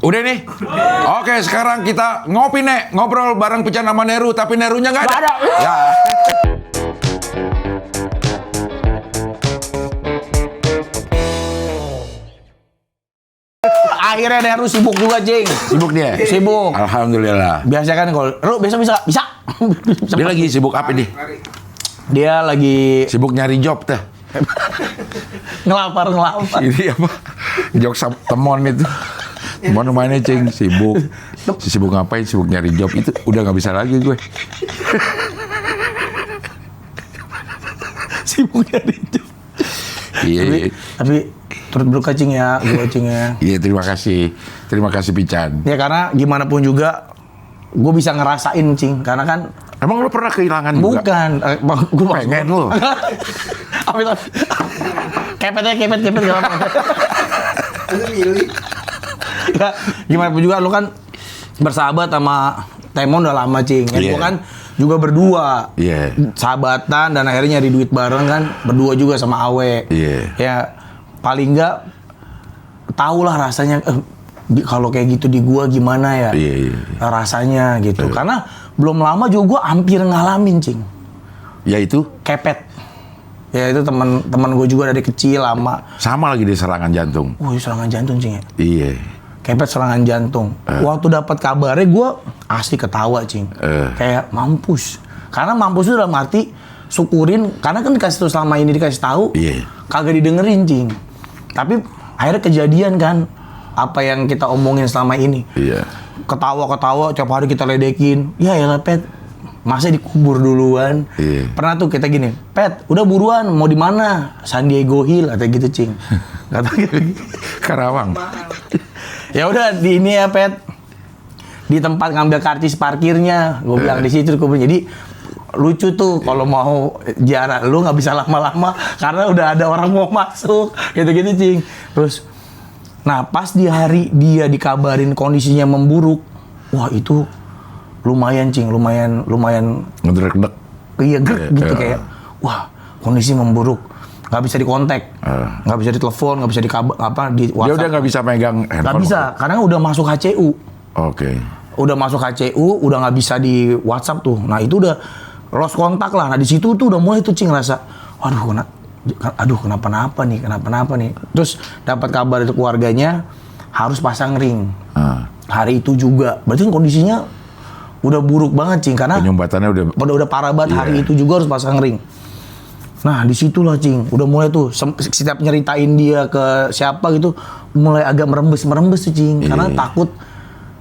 Udah nih. Oke, sekarang kita ngopi, Nek. Ngobrol bareng Pican sama Neru, tapi Nerunya nggak ada. Ya. Akhirnya Neru sibuk juga, Cing. Sibuk dia? Sibuk. Alhamdulillah. Biasa kan kalau lu bisa. Dia lagi sibuk apa nih? Dia lagi Sibuk nyari job teh. ngelapar. Ini apa? Jok temon itu. Temon mainnya Cing, sibuk. Sibuk ngapain? Sibuk nyari job. Itu udah nggak bisa lagi gue. Sibuk nyari job. Iya. Tapi turut berduka, Cing ya, gue Cing ya. Iya, terima kasih. Terima kasih Pican. Ya karena gimana pun juga gue bisa ngerasain, Cing. Karena kan Emang lu pernah kehilangan juga? bukan, gue Pengen lu. Kepet gak apa-apa. Ya, gimana pun juga lu kan bersahabat sama Temon udah lama, Cing. Ya, Yeah. Gue kan juga berdua. Iya. Sahabatan dan akhirnya nyari duit bareng kan, berdua juga sama Awe. Iya. Ya paling enggak tahulah rasanya kalau kayak gitu di gua gimana ya. Iya. Rasanya gitu. Karena belum lama juga gua hampir ngalamin, Cing. Ya itu Kepet. Ya itu teman gue juga dari kecil lama. sama lagi di serangan jantung. Wih, serangan jantung, Cing ya. Iya. Kepet serangan jantung. Waktu dapat kabarnya gue asli ketawa, Cing. Kayak mampus. Karena mampus itu dalam arti syukurin. Karena kan dikasih tahu selama ini dikasih tahu, Iya. kagak didengerin, Cing. Tapi akhirnya kejadian kan apa yang kita omongin selama ini. Iya. Ketawa-ketawa, tiap hari kita ledekin. Ya Pet, masa dikubur duluan. Iya. Pernah tuh kita gini, Pet, udah buruan, mau di mana? San Diego Hill, atau gitu, Cing. Kata gitu. Karawang. Ya udah di ini ya, Pet. Di tempat ngambil karcis parkirnya, gue bilang di situ. Jadi lucu tuh kalau mau ziarah, lu nggak bisa lama-lama karena udah ada orang mau masuk, gitu-gitu, Cing. Terus, nah pas di hari dia dikabarin kondisinya memburuk, wah itu lumayan, Cing, lumayan Ngedrek-dek. iya gitu Iya. kayak, wah kondisi memburuk, nggak bisa dikontak, nggak bisa ditelepon, nggak bisa di Dia WhatsApp. udah nggak bisa megang handphone. Nggak bisa, karena udah masuk HCU. Oke. Udah masuk HCU, udah nggak bisa di WhatsApp tuh. Nah itu udah lost kontak lah. Nah di situ tuh udah mulai tuh, Cing, ngerasa, kenapa-napa nih. Terus dapat kabar itu keluarganya harus pasang ring. Hari itu juga, berarti kondisinya udah buruk banget, Cing, karena Penyumbatannya udah parah banget. Iya. Hari itu juga harus pasang ring. Nah disitulah, Cing, udah mulai tuh setiap nyeritain dia ke siapa gitu, mulai agak merembes tuh, Cing, karena takut,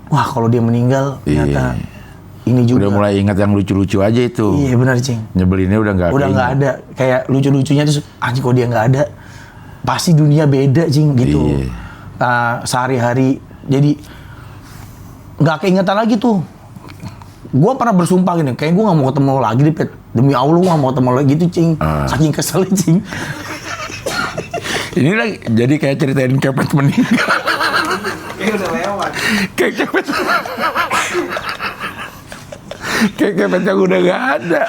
wah kalau dia meninggal ternyata ini juga. udah mulai ingat yang lucu-lucu aja itu. Iya benar, Cing. Nyebelinnya udah nggak. Udah nggak ada, kayak lucu-lucunya tuh, anjing kalau dia nggak ada, pasti dunia beda, Cing, gitu. Iya. Sehari-hari jadi nggak keingetan lagi tuh. Gue pernah bersumpah gini, kayak gue nggak mau ketemu lo lagi deh, Pet. Demi Allah gue nggak mau ketemu lo lagi gitu, Cing. Saking keselnya, Cing. Ini lagi jadi kayak ceritain Kepet meninggal. Kayak udah lewat. Kayak Kepet. Kayak Kepet yang udah nggak ada.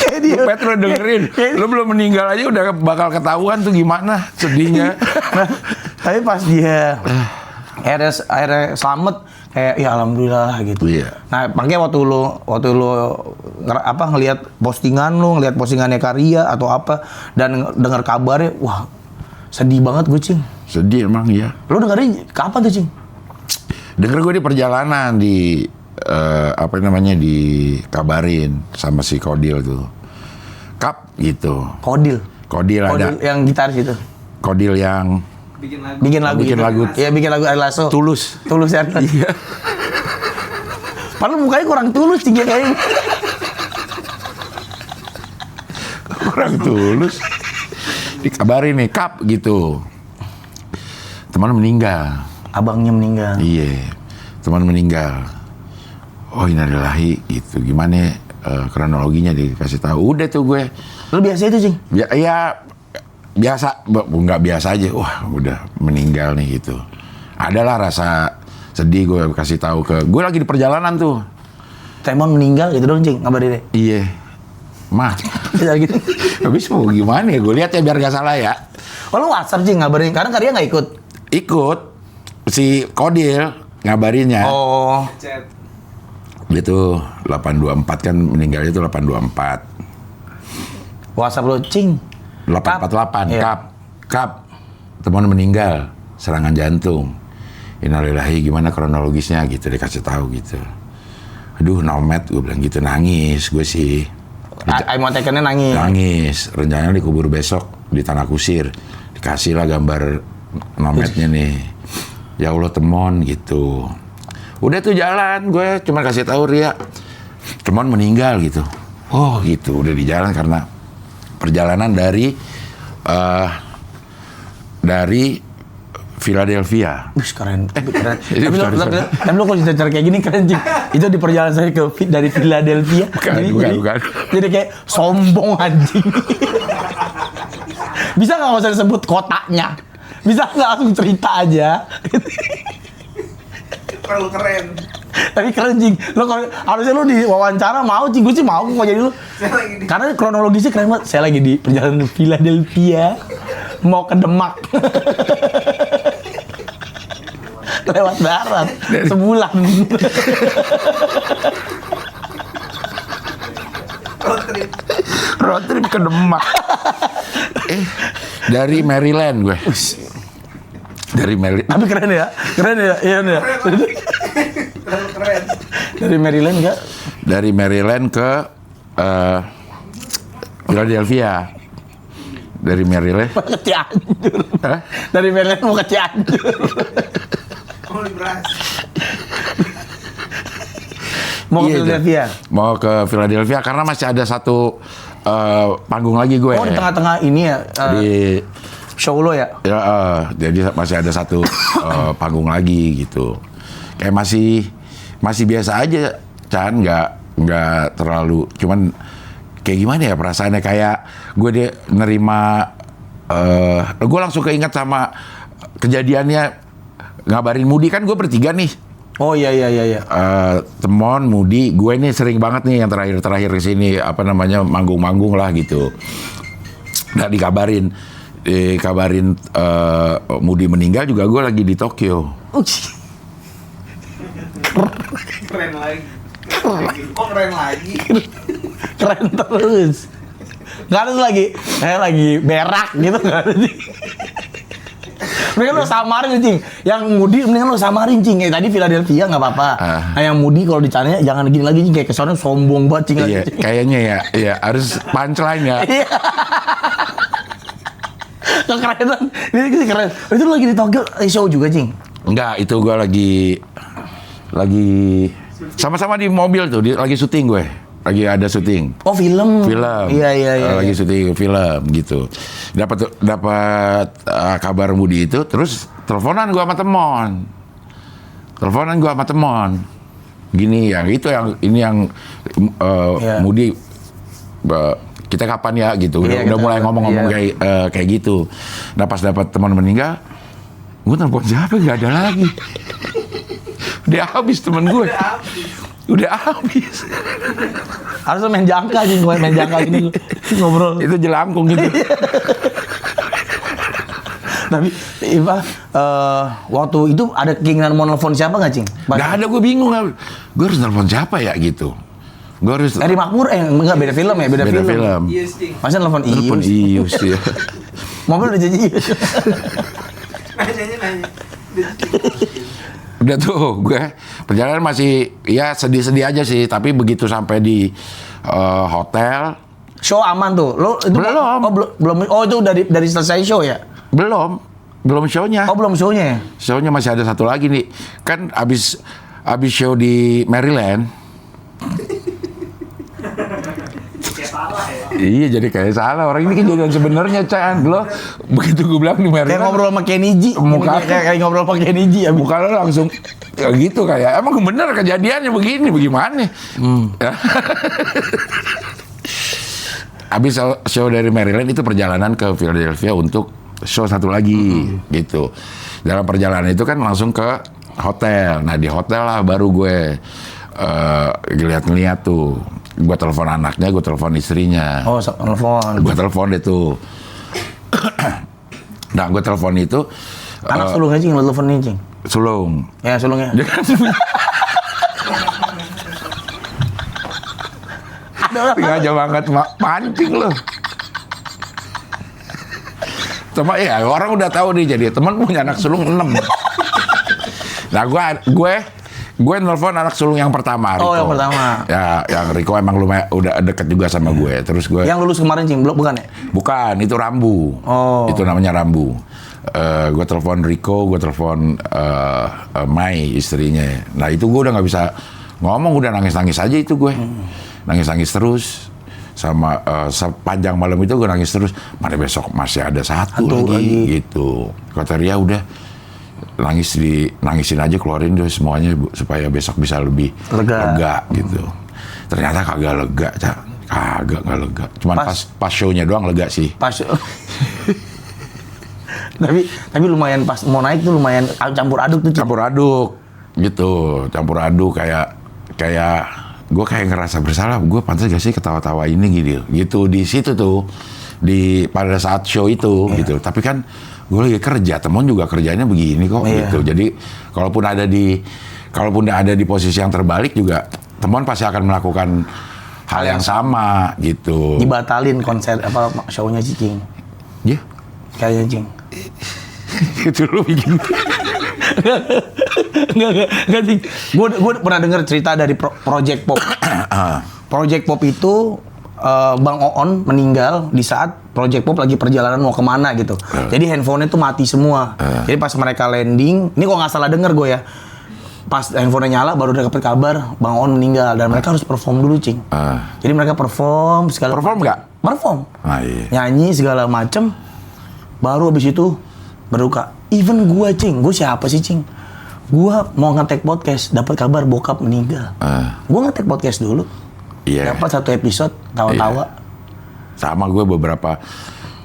Kayak dia. Pet, lo dengerin, lo belum meninggal aja udah bakal ketahuan tuh gimana sedihnya. Nah, tapi pas dia akhirnya selamat, kayak ya alhamdulillah gitu. Iya. Nah, makanya waktu lu ngelihat postingannya Karya atau apa dan dengar kabarnya, wah sedih banget gue, Cing. Sedih emang ya. Lu dengerin kapan tuh, Cing? Denger gue di perjalanan dikabarin sama si Kodil tuh. Kap gitu. Kodil Ada. yang gitaris itu. Kodil yang Bikin lagu. Bikin lagu. Bikin itu. lagu. Iya, bikin lagu Ari Lasso. tulus. Tulus ya. Iya. Padahal mukanya kurang tulus, Cing, kayaknya. Kurang tulus. Dikabarin nih, Kap gitu. Teman meninggal. Abangnya meninggal. Iya. Teman meninggal. Oh, innalillahi gitu. Gimana kronologinya dikasih tahu. Udah tuh gue. Lu biasa itu, Cing? Ya biasa, nggak biasa aja. Wah, udah meninggal nih gitu. Adalah rasa sedih, gue kasih tahu ke. Gue lagi di perjalanan tuh. Temon meninggal gitu dong, Cing, ngabarin deh. Iya. Mah. Gitu. Habis mau gimana ya? Gue lihat ya biar gak salah ya. Oh, lu WhatsApp, Cing, ngabarin. Karena Karya nggak ikut. ikut si Kodil ngabarinnya. Oh. Chat. Dia tuh 824 kan meninggalnya tuh 824. WhatsApp lo, Cing. 848 Iya. Kap teman meninggal serangan jantung. Innalillahi, gimana kronologisnya gitu, dikasih tahu gitu. Aduh, nomet, gue bilang gitu, nangis gue sih. Aimon Tekennya nangis. Nangis, rencananya dikubur besok di Tanah Kusir. Dikasih lah gambar nometnya nih. Ya Allah temon gitu. Udah tuh jalan, gue cuma kasih tahu Ria, temon meninggal gitu. Oh gitu, udah di jalan karena perjalanan dari Philadelphia. Wih, keren. Keren. Itu Tapi sorry. tapi lo kalau cerita kayak gini keren, Cing. Itu di perjalanan saya dari Philadelphia. Bukan. Jadi kayak sombong anjing. Bisa nggak usah disebut kotanya? Bisa nggak langsung cerita aja? Terlalu keren. Tapi keren, Cing. Lo harusnya lo diwawancara mau, Cing. Gue sih mau kok jadi lo. Saya lagi di Karena kronologisnya keren banget. Saya lagi di perjalanan Philadelphia mau ke Demak. Lewat darat sebulan. road trip. Road trip ke Demak. Dari Maryland gue. Dari Maryland. Tapi keren ya. Iya ya. Terlalu keren. Dari Maryland enggak? Dari Maryland ke Philadelphia. Dari Maryland. Mau ke Cianjur. Hah? Dari Maryland mau ke Cianjur. Mau di beras. Mau ke Iya, Philadelphia. Mau ke Philadelphia karena masih ada satu panggung lagi gue. Oh, di tengah-tengah ini ya. Di Show lo ya. ya, jadi masih ada satu panggung lagi gitu. Kayak masih biasa aja, Chan, nggak terlalu, cuman kayak gimana ya perasaannya, kayak gue nerima, gue langsung keinget sama kejadiannya ngabarin Mudi, kan gue bertiga nih. Oh iya. Temon, Mudi, gue ini sering banget nih yang terakhir kesini, apa namanya, manggung-manggung lah gitu. Nah dikabarin Mudi meninggal juga, gue lagi di Tokyo. Keren lagi. Kok keren lagi? Keren terus. Nggak ada tuh lagi berak gitu, nggak ada sih. Mendingan lo samarin, Cing. Yang Mudi mendingan lo samarin, Cing. Kayak tadi Philadelphia nggak apa-apa. Nah, yang Mudi kalau ditanya jangan gini lagi, Cing. Kayak kesannya sombong banget, Cing. Iya, kayaknya ya harus punchline ya. Iya. Kekerenan. Ini sih keren. Itu lo lagi di Tokyo show juga, Cing? Enggak, itu gue lagi sama-sama di mobil tuh, lagi syuting gue. Lagi ada syuting. Oh, film. Iya. Lagi Iya. syuting film gitu. Dapat kabar Mudi itu, terus teleponan gue sama temon. Gini yang itu ini yang Iya. Mudi, kita kapan ya gitu. Udah Iya, mulai ngomong-ngomong iya. kayak gitu. Nah pas dapat teman meninggal, gue telepon siapa, nggak ada lagi. Udah habis temen gue. Udah habis. Harusnya main jangka, Cing. Main jangka gini ngobrol. Itu jelangkung gitu. Tapi waktu itu ada keinginan mau nelfon siapa nggak, Cing? Gak ada, gue bingung. Gue harus telepon siapa ya gitu. Gue harus Eri Makmur, enggak, beda film ya, beda film. Iya, Sting. Masa nelfon telepon Ius? Ius ya. Mobil udah janji Ius. Nanya. Udah tuh gue perjalanan masih ya sedih-sedih aja sih, tapi begitu sampai di hotel Show aman tuh. Lo itu Belum. Oh, belum. Oh, itu dari selesai show ya? belum show-nya. Oh, belum show-nya ya? Show-nya masih ada satu lagi nih. Kan abis show di Maryland. Kayak salah ya. Iya, jadi kayak salah. Orang ini kejadian sebenarnya, Chan. Lo begitu gue bilang di Maryland, Kayak ngobrol sama Kenny G. Muka- Kayak ngobrol sama Kenny G. Ya. muka lo langsung ya gitu, kayak emang bener kejadiannya begini, bagaimana? Ya. Abis show dari Maryland itu perjalanan ke Philadelphia untuk show satu lagi gitu. Dalam perjalanan itu kan langsung ke hotel. Nah di hotel lah baru gue ngeliat tuh. Gue telepon anaknya, gue telepon istrinya. Oh, nelfon. Gue telepon deh tuh. Nah gue telepon itu Anak sulungnya Cing, lo telepon nih Cing. sulung. Ya sulungnya. Dia kan sengaja banget mancing lo. Teman ya orang udah tahu nih jadi teman punya anak sulung 6. Nah gue nelfon anak sulung yang pertama Riko. Oh yang pertama. Ya yang Riko emang lumayan udah deket juga sama gue. Terus gue Yang lulus kemarin Cing, belum bukan ya? bukan itu Rambu. Oh. Itu namanya Rambu. Gue telepon Riko, gue telepon Mai istrinya. Nah itu gue udah nggak bisa ngomong, udah nangis aja itu gue. Nangis terus. Sama sepanjang malam itu gue nangis terus. Mana besok masih ada satu lagi gitu. Kata Ria udah nangisin aja, keluarin deh semuanya supaya besok bisa lebih lega gitu. Ternyata kagak lega, kagak lega. Cuman pas show-nya doang lega sih. Tapi lumayan pas mau naik tuh lumayan campur aduk tuh. Campur aduk gitu, campur aduk kayak gue kayak ngerasa bersalah, gue pantas gak sih ketawa-tawa ini gitu di situ tuh pada saat show itu gitu. Tapi kan gue lagi kerja, temen juga kerjanya begini kok gitu. Jadi kalaupun ada di posisi yang terbalik juga temen pasti akan melakukan hal yang sama gitu. Dibatalin konser apa show-nya Cing. Iya. Kayaknya Cing. Itu lu bikin. Enggak Cing. Gue pernah dengar cerita dari Project Pop. Project Pop itu Bang Oon meninggal di saat Project Pop lagi perjalanan mau kemana gitu. Jadi handphonenya tuh mati semua. Jadi pas mereka landing, ini kok nggak salah denger gue ya. Pas handphonenya nyala baru dapet kabar Bang Oon meninggal dan mereka harus perform dulu Cing. Jadi mereka perform segala. Perform nggak? Perform. Iya. Nyanyi segala macem. Baru abis itu berduka. Even gue Cing, gue siapa sih Cing? Gue mau nge-take podcast, dapat kabar bokap meninggal. Gue nge-take podcast dulu. Iya. Dapat satu episode, tawa-tawa. Sama gue beberapa.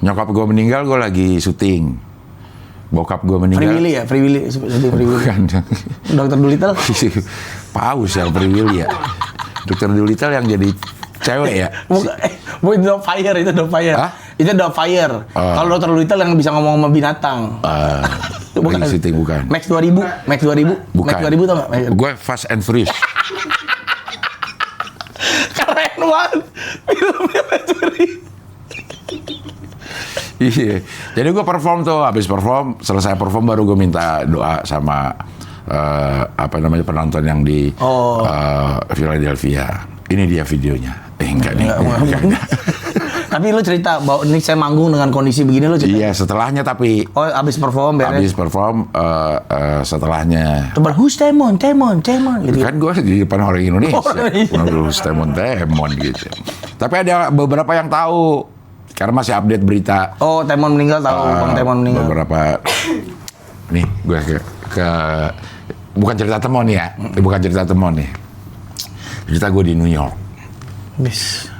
Nyokap gue meninggal, gue lagi syuting. Bokap gue meninggal. Free Willy ya? Free Willy, syuting Free Willy. Bukan. Dr. Dolittle? Paus yang Free Willy ya. Dr. Dolittle yang jadi cewek ya? Bukan itu Fire, itu Fire. Hah? Itu Fire. Kalau Dr. Dolittle yang bisa ngomong sama binatang. Bukan. Lagi syuting bukan. Max 2000. Bukan. Max 2000 tau gak? Gue Fast and Furious. Keren banget. Filmnya Max 2000. Iya. Jadi gue perform tuh, habis perform, selesai perform baru gue minta doa sama penonton yang di Philadelphia. Ini dia videonya. Enggak nih. Tapi lu cerita bahwa ini saya manggung dengan kondisi begini lu cerita. Iya, setelahnya tapi. Oh, abis perform beres. Habis perform setelahnya. Coba who's Temon gitu. Kan gue di depan orang Indonesia. Who's Temon gitu. Tapi ada beberapa yang tahu. Karena masih update berita. Oh, Temon meninggal tahu, Bang Temon meninggal. Beberapa nih gue ke bukan cerita Temon ya. Bukan cerita Temon nih. Cerita gue di New York. Bis.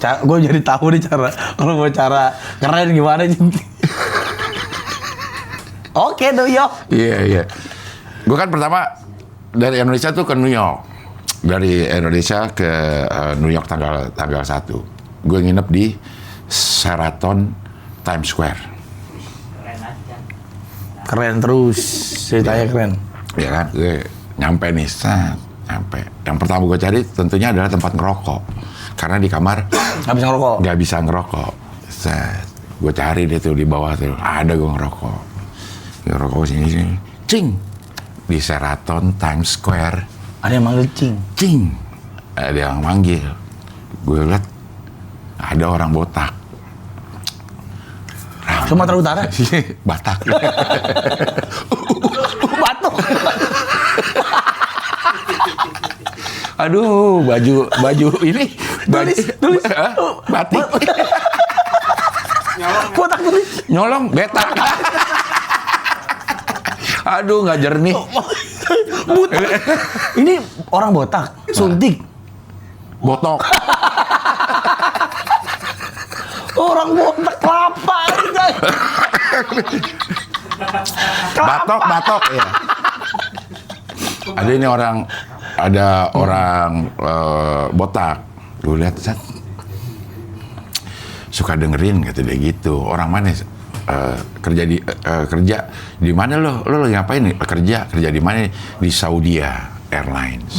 Gue jadi tahu nih kalau mau cara keren gimana sih. Oke, New York. Iya. Gue kan pertama dari Indonesia tuh ke New York. Dari Indonesia ke New York tanggal 1. Gue nginep di Sheraton Times Square. Keren terus, ceritanya keren. Ya kan, gue nyampe nih, nyampe. Yang pertama gue cari tentunya adalah tempat ngerokok. Karena di kamar nggak bisa ngerokok. Gue cari deh tuh di bawah tuh, ada gue ngerokok. Ngerokok sini. Cing! Di Sheraton Times Square. Ada yang manggil Cing? Cing! Ada yang manggil. Gue liat ada orang botak. Sumatera Utara? Batak. Batuk. Aduh, baju ini. Tulis. Batik. Botak tulis. Nyolong, betak. Aduh, nggak jernih. Botak. Ini orang botak, suntik. Botok. Orang botak kelapa. Batok ya. Ada orang botak. Gue lihat suka dengerin kata dia gitu. Orang mana? kerja di mana lo lagi ngapain nih? Kerja di mana? Di Saudi Airlines.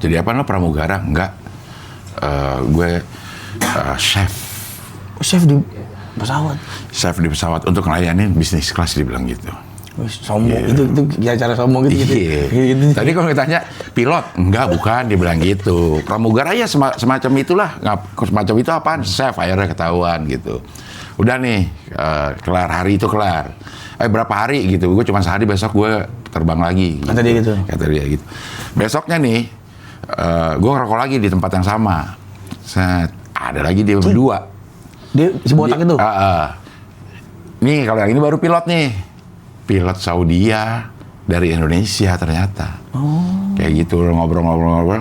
Jadi apa lo pramugara? Enggak. Gue chef di pesawat. Chef di pesawat untuk ngelayanin bisnis kelas, dibilang gitu. Wih, sombong. Itu ya cara sombong gitu. Iya. Tadi kalau ditanya pilot, enggak, bukan, dibilang gitu. Pramugara ya semacam itulah. Semacam itu apaan? Chef, akhirnya ketahuan gitu. Udah nih, kelar hari itu kelar. Berapa hari gitu? Gue cuma sehari, besok gue terbang lagi. Gitu. Kata dia gitu. Besoknya nih, gue ngerokok lagi di tempat yang sama. Ada lagi dia berdua. Dia si botak itu? Nih kalau yang ini baru pilot nih. Pilot Saudi dari Indonesia ternyata. Kayak gitu, ngobrol.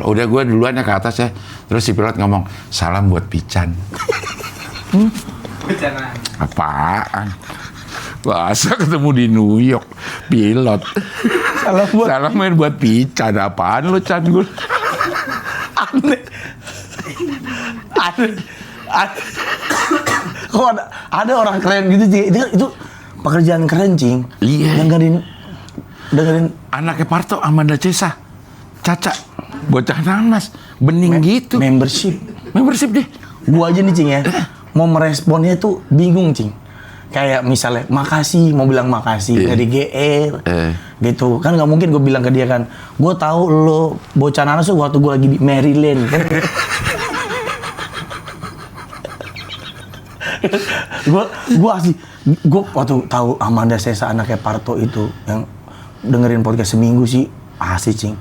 Udah gue duluan ya ke atas ya. Terus si pilot ngomong, salam buat Pican. Apaan? Masa ketemu di New York, pilot. Salam buat Pican. Apaan lo, Chan? Gue aneh. Kok ada orang keren gitu, Cing? Itu pekerjaan keren, Cing. Iya. Dengerin anaknya Parto, Amanda Cesa, Caca, bocah nanas, bening gitu. Membership deh. Gua aja nih, Cing ya, mau meresponnya tuh bingung, Cing. Kayak misalnya makasih, mau bilang makasih dari GR, gitu kan nggak mungkin gue bilang ke dia kan. Gue tahu lo bocah nanas tuh waktu gue lagi di Maryland. Kan? gue asli, gue waktu tahu Amanda Sesa anaknya Parto itu yang dengerin podcast seminggu sih asik, Cing.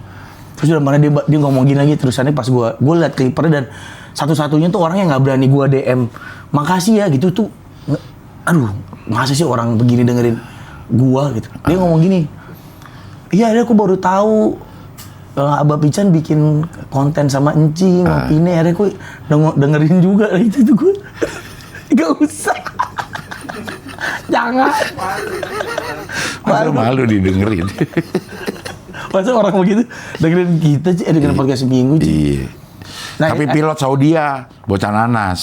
Terus udah mana dia ngomong gini lagi terusannya pas gue liat klipernya, dan satu-satunya tuh orang yang nggak berani gue DM makasih ya gitu tuh. Aduh, masa sih orang begini dengerin gua gitu. Dia ngomong gini, iya aku baru tahu Abah Pican bikin konten sama Encing, Opine, akhirnya gue dengerin juga itu tuh gue. Gak usah. Jangan. Malu didengerin. Masa orang begitu dengerin kita sih, dengerin podcast seminggu sih. Iya. Nah, tapi pilot Saudi bocah nanas.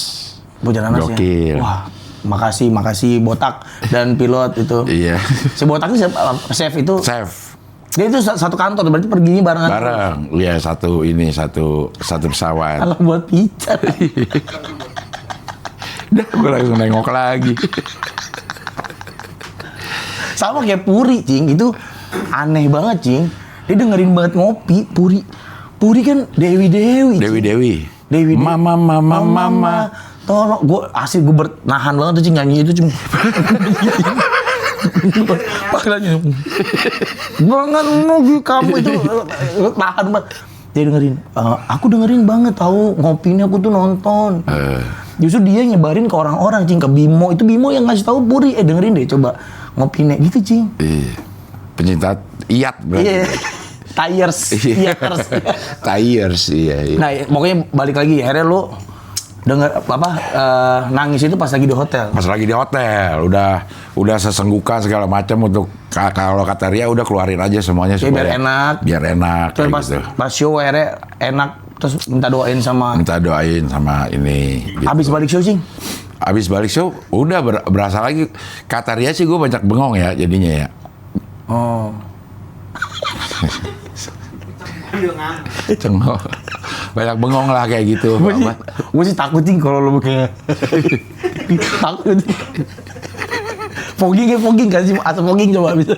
Ya. Gokil. Wah, makasih botak dan pilot itu. Iya. Si botak itu chef itu. Chef. Dia itu satu kantor, berarti perginya barengan. Bareng. Iya, satu pesawat. Kalau buat Pican. Dah, gue langsung nengok lagi. Sama kayak Puri, Cing. Itu aneh banget, Cing. Dia dengerin banget ngopi, Puri. Puri kan Dewi. Mama. Tolong, gue asli gue bernahan banget tuh, Cing, nyanyi itu, Cing. Pakaiannya banget nugi kamu itu tahan banget. Dia dengerin, aku dengerin banget tahu, ngopinya aku tuh nonton. Justru dia nyebarin ke orang-orang, Cing, ke Bimo. Itu Bimo yang ngasih tahu Puri, dengerin deh coba ngopinya gitu, Cing. Pencinta iat berarti. Iya. Tires. Iya. Nah, pokoknya balik lagi, akhirnya lu nangis itu pas lagi di hotel. Pas lagi di hotel, udah sesenggukan segala macam untuk kalau kata Ria udah keluarin aja semuanya ya, supaya biar enak. Terus gitu. Pas show akhirnya enak, terus minta doain sama ini. Gitu. Abis balik show, udah berasa lagi. Kata Ria sih gue banyak bengong ya jadinya ya. Oh. Cengok. Banyak bengong lah kayak gitu. Gue sih takut, Cing, kalau lo kayak takut. Fogging kan sih, atau fogging coba bisa.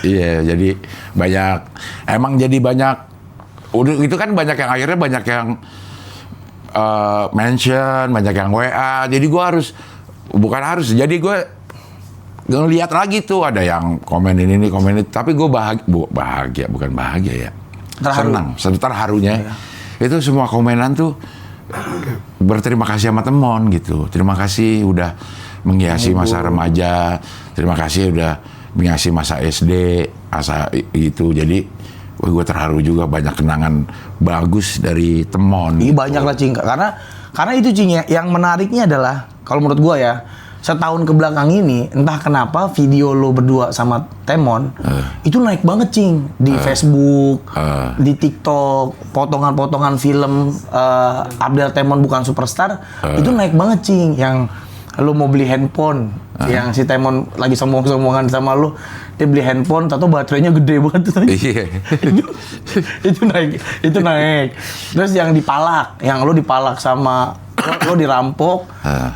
Iya, jadi banyak. Udah itu kan banyak yang akhirnya banyak yang mention, banyak yang WA. Jadi gue jadi gue ngeliat lagi tuh ada yang komen ini, tapi gue bahagia, bukan bahagia ya. Senang, terharunya. Ya. Itu semua komenan tuh berterima kasih sama temen gitu. Terima kasih udah menghiasi masa remaja. Terima kasih udah menghiasi masa SD, masa itu. Jadi gue terharu juga, banyak kenangan bagus dari temon. Iya, banyak lah, Cing. Karena itu, Cing, ya, yang menariknya adalah kalau menurut gue ya, setahun ke belakang ini, entah kenapa video lo berdua sama Temon itu naik banget, Cing, di Facebook, di TikTok, potongan-potongan film Abdel Temon Bukan Superstar itu naik banget, Cing, yang lu mau beli handphone, yang si Temon lagi sombong-sombongan sama lu, dia beli handphone, tato baterainya gede banget. Iya. itu naik. Terus yang dipalak, yang lu dipalak sama lo dirampok,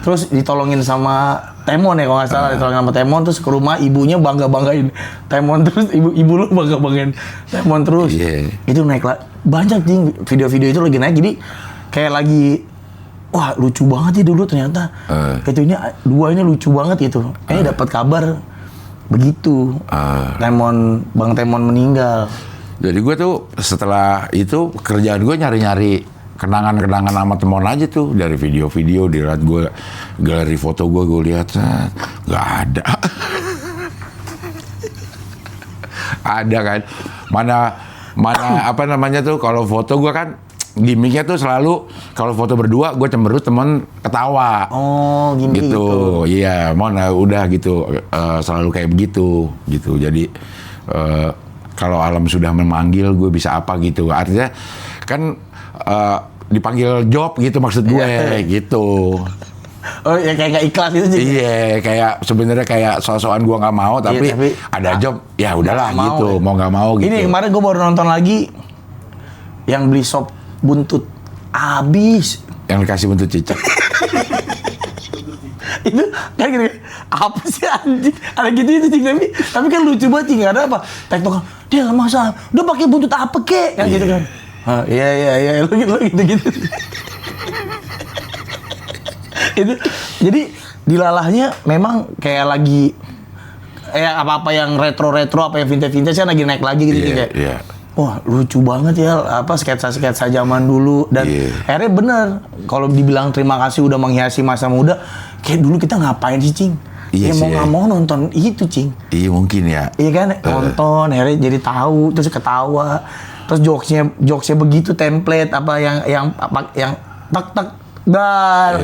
terus ditolongin sama Temon ya kalau nggak salah, ditolongin sama Temon, terus ke rumah ibunya banggain Temon, terus ibu lu banggain Temon terus. Itu naik lah banyak ting, video-video itu lagi naik, jadi kayak lagi wah lucu banget ya dulu ternyata. Itu ini dua ini lucu banget gitu. Dapat kabar begitu. Bang Temon meninggal. Jadi gue tuh setelah itu kerjaan gue nyari-nyari kenangan-kenangan sama Temon aja tuh, dari video-video, dilihat gue galeri foto gue lihat nggak ada. Ada kan? Mana apa namanya tuh, kalau foto gue kan gimmicknya tuh selalu kalau foto berdua gue cemberut, temen ketawa. Oh, gimmick gitu. Iya, udah gitu, selalu kayak begitu gitu. Jadi kalau alam sudah memanggil, gue bisa apa gitu. Artinya kan dipanggil job gitu maksud gue gitu. Oh ya kayak gak ikhlas itu juga. Iya, kayak sebenarnya kayak sosokan gue nggak mau, tapi ada job ya udahlah gitu, mau nggak mau gitu. Ini kemarin gue baru nonton lagi yang beli sop buntut abis. Yang dikasih buntut cicak. Itu kan gini, apa sih anjing? Ada gitu itu cing, tapi kan lucu banget cing, ada apa? Tektokan, dia nggak masalah, udah pakai buntut apa kek? Kan gitu kan. Iya, lu gitu. Itu jadi dilalahnya memang kayak lagi apa yang retro apa yang vintage kan lagi naik lagi gitu kayak. Wah lucu banget ya apa sketsa zaman dulu, dan akhirnya bener kalau dibilang terima kasih udah menghiasi masa muda. Kayak dulu kita ngapain sih cing? Mau nggak mau nonton itu cing. Iya mungkin ya. Iya kan nonton akhirnya jadi tahu, terus ketawa, terus jokesnya begitu template apa yang tak dar.